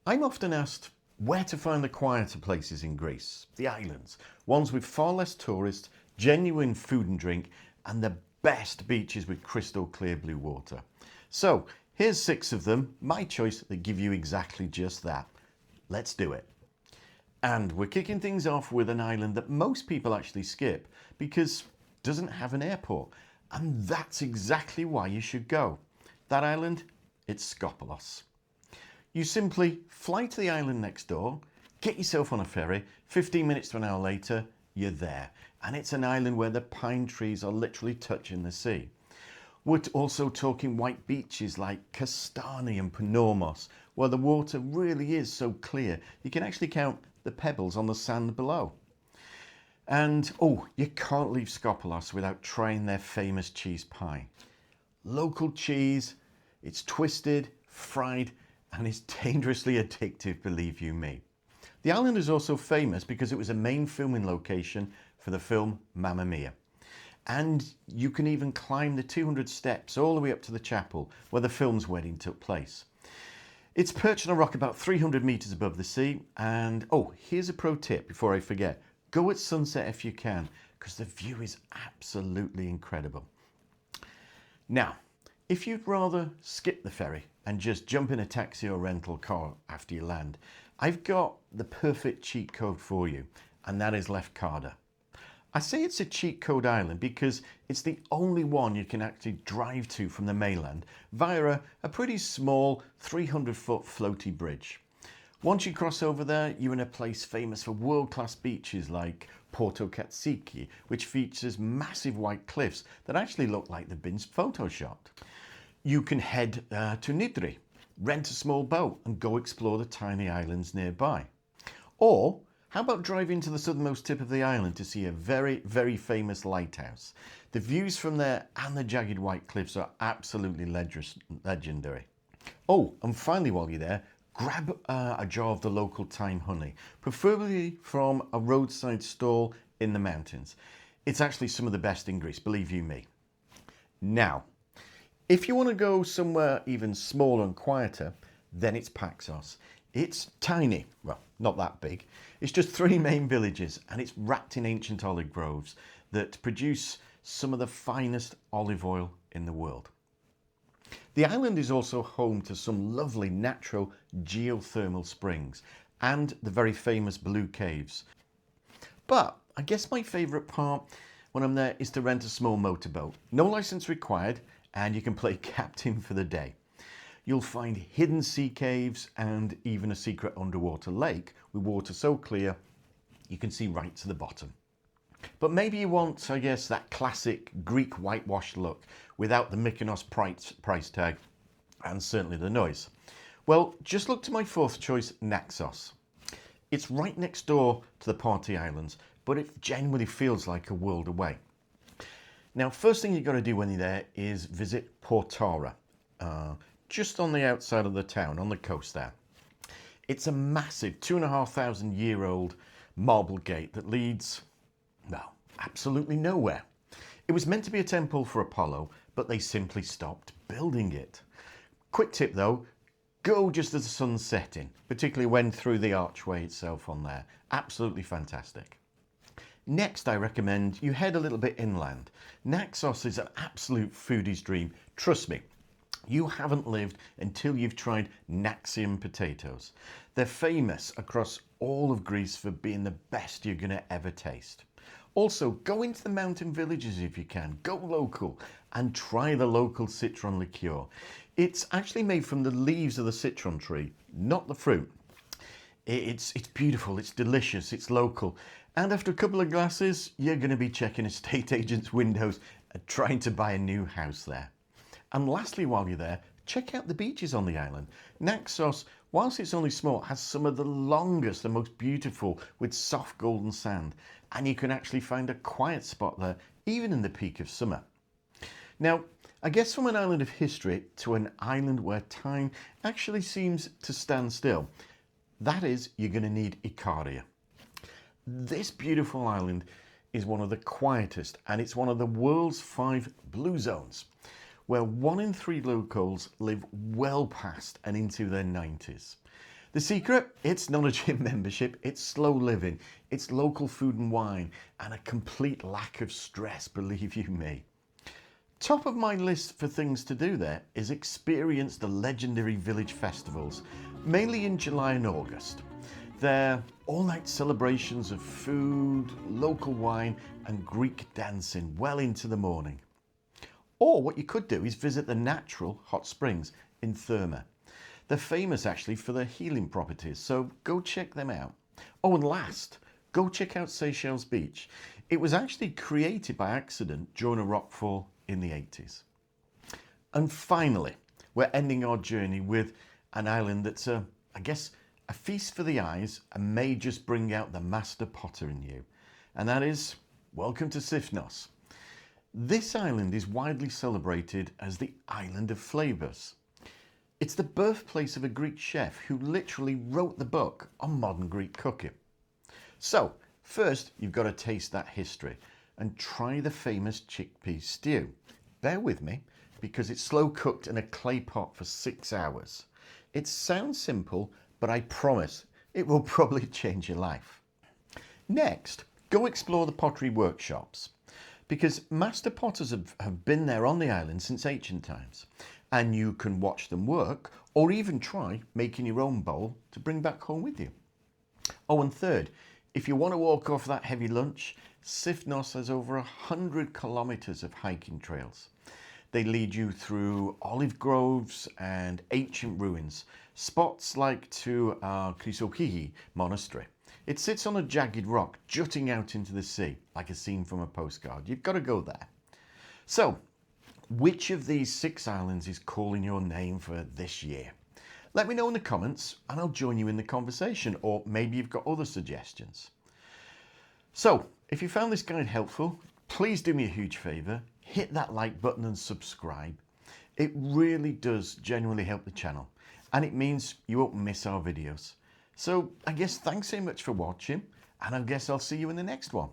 I'm often asked where to find the quieter places in Greece, the islands, ones with far less tourists, genuine food and drink, and the best beaches with crystal clear blue water. So here's 6 of them, my choice, that give you exactly just that. Let's do it. And we're kicking things off with an island that most people actually skip because it doesn't have an airport. And that's exactly why you should go. That island, it's Skopelos. You simply fly to the island next door, get yourself on a ferry, 15 minutes to an hour later, you're there. And it's an island where the pine trees are literally touching the sea. We're also talking white beaches like Kastani and Panormos, where the water really is so clear you can actually count the pebbles on the sand below. And you can't leave Skopelos without trying their famous cheese pie. Local cheese, it's twisted, fried, and it's dangerously addictive, believe you me. The island is also famous because it was a main filming location for the film Mamma Mia. And you can even climb the 200 steps all the way up to the chapel where the film's wedding took place. It's perched on a rock about 300 meters above the sea. And here's a pro tip before I forget. Go at sunset if you can, because the view is absolutely incredible. Now, if you'd rather skip the ferry and just jump in a taxi or rental car after you land, I've got the perfect cheat code for you, and that is Lefkada. I say it's a cheat code island because it's the only one you can actually drive to from the mainland via a pretty small 300-foot floaty bridge. Once you cross over there, you're in a place famous for world-class beaches like Porto Katsiki, which features massive white cliffs that actually look like they've been photoshopped. You can head to Nidri, rent a small boat and go explore the tiny islands nearby. Or how about driving to the southernmost tip of the island to see a very, very famous lighthouse? The views from there and the jagged white cliffs are absolutely legendary. And finally, while you're there, grab a jar of the local thyme honey, preferably from a roadside stall in the mountains. It's actually some of the best in Greece, believe you me. Now, if you want to go somewhere even smaller and quieter, then it's Paxos. It's tiny, well, not that big. It's just 3 main villages and it's wrapped in ancient olive groves that produce some of the finest olive oil in the world. The island is also home to some lovely natural geothermal springs and the very famous Blue Caves. But I guess my favourite part when I'm there is to rent a small motorboat. No license required, and you can play captain for the day. You'll find hidden sea caves and even a secret underwater lake with water so clear you can see right to the bottom. But maybe you want, I guess, that classic Greek whitewashed look without the Mykonos price tag and certainly the noise. Well, just look to my 4th choice, Naxos. It's right next door to the Party Islands, but it genuinely feels like a world away. Now, first thing you've got to do when you're there is visit Portara, just on the outside of the town, on the coast there. It's a massive 2,500-year-old marble gate that leads, well, absolutely nowhere. It was meant to be a temple for Apollo, but they simply stopped building it. Quick tip though, go just as the sun's setting, particularly when through the archway itself on there. Absolutely fantastic. Next, I recommend you head a little bit inland. Naxos is an absolute foodie's dream. Trust me, you haven't lived until you've tried Naxian potatoes. They're famous across all of Greece for being the best you're going to ever taste. Also, go into the mountain villages if you can. Go local and try the local Citron liqueur. It's actually made from the leaves of the citron tree, not the fruit. It's beautiful, it's delicious, it's local. And after a couple of glasses, you're going to be checking estate agents' windows and trying to buy a new house there. And lastly, while you're there, check out the beaches on the island. Naxos, whilst it's only small, has some of the longest and most beautiful with soft golden sand. And you can actually find a quiet spot there, even in the peak of summer. Now, I guess from an island of history to an island where time actually seems to stand still, that is, you're going to need Ikaria. This beautiful island is one of the quietest, and it's one of the world's 5 blue zones, where 1 in 3 locals live well past and into their 90s. The secret? It's not a gym membership, it's slow living, it's local food and wine, and a complete lack of stress, believe you me. Top of my list for things to do there is experience the legendary village festivals, mainly in July and August. They're all-night celebrations of food, local wine, and Greek dancing well into the morning. Or what you could do is visit the natural hot springs in Therma. They're famous actually for their healing properties, so go check them out. Oh, and last, go check out Seychelles Beach. It was actually created by accident during a rockfall in the 80s. And finally, we're ending our journey with an island that's I guess, a feast for the eyes and may just bring out the master potter in you. And that is, welcome to Sifnos. This island is widely celebrated as the island of flavours. It's the birthplace of a Greek chef who literally wrote the book on modern Greek cooking. So, first you've got to taste that history and try the famous chickpea stew. Bear with me because it's slow cooked in a clay pot for 6 hours. It sounds simple, but I promise it will probably change your life. Next, go explore the pottery workshops because master potters have been there on the island since ancient times. And you can watch them work or even try making your own bowl to bring back home with you. Oh, and third, if you want to walk off that heavy lunch, Sifnos has over 100 kilometers of hiking trails. They lead you through olive groves and ancient ruins, spots like to Chrysokihi Monastery. It sits on a jagged rock jutting out into the sea, like a scene from a postcard. You've got to go there. So, which of these 6 islands is calling your name for this year? Let me know in the comments and I'll join you in the conversation, or maybe you've got other suggestions. So, if you found this guide helpful, please do me a huge favour, hit that like button and subscribe. It really does genuinely help the channel and it means you won't miss our videos. So I guess thanks so much for watching and I guess I'll see you in the next one.